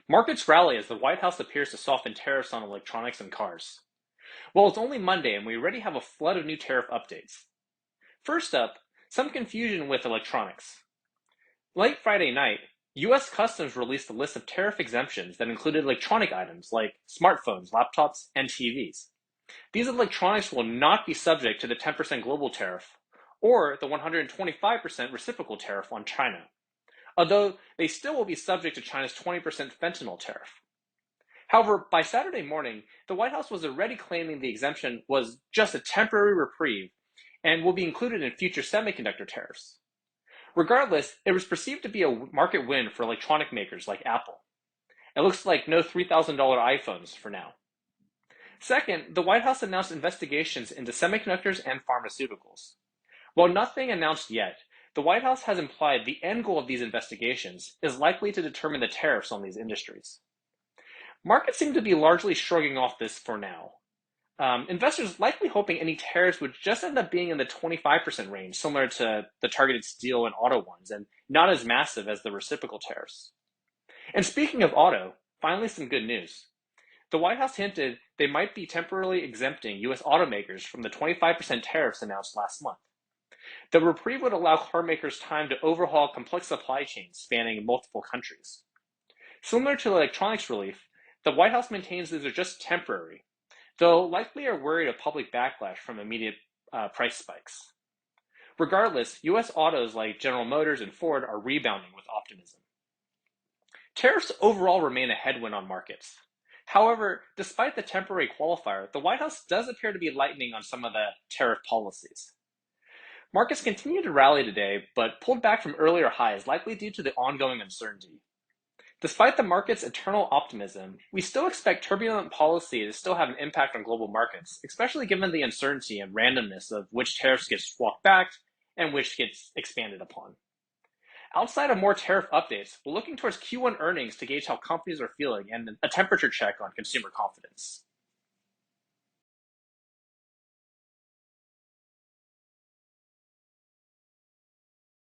Markets rally as the White House appears to soften tariffs on electronics and cars. Well, it's only Monday and we already have a flood of new tariff updates. First up, some confusion with electronics. Late Friday night, US Customs released a list of tariff exemptions that included electronic items like smartphones, laptops, and TVs. These electronics will not be subject to the 10% global tariff or the 125% reciprocal tariff on China, although they still will be subject to China's 20% fentanyl tariff. However, by Saturday morning, the White House was already claiming the exemption was just a temporary reprieve and will be included in future semiconductor tariffs. Regardless, it was perceived to be a market win for electronic makers like Apple. It looks like no $3,000 iPhones for now. Second, the White House announced investigations into semiconductors and pharmaceuticals. While nothing announced yet, the White House has implied the end goal of these investigations is likely to determine the tariffs on these industries. Markets seem to be largely shrugging off this for now. Investors likely hoping any tariffs would just end up being in the 25% range, similar to the targeted steel and auto ones, and not as massive as the reciprocal tariffs. And speaking of auto, finally some good news. The White House hinted they might be temporarily exempting US automakers from the 25% tariffs announced last month. The reprieve would allow car makers time to overhaul complex supply chains spanning multiple countries. Similar to the electronics relief, the White House maintains these are just temporary, though likely are worried of public backlash from immediate price spikes. Regardless, US autos like General Motors and Ford are rebounding with optimism. Tariffs overall remain a headwind on markets. However, despite the temporary qualifier, the White House does appear to be lightening on some of the tariff policies. Markets continue to rally today, but pulled back from earlier highs, likely due to the ongoing uncertainty. Despite the market's eternal optimism, we still expect turbulent policy to still have an impact on global markets, especially given the uncertainty and randomness of which tariffs gets walked back and which gets expanded upon. Outside of more tariff updates, we're looking towards Q1 earnings to gauge how companies are feeling and a temperature check on consumer confidence.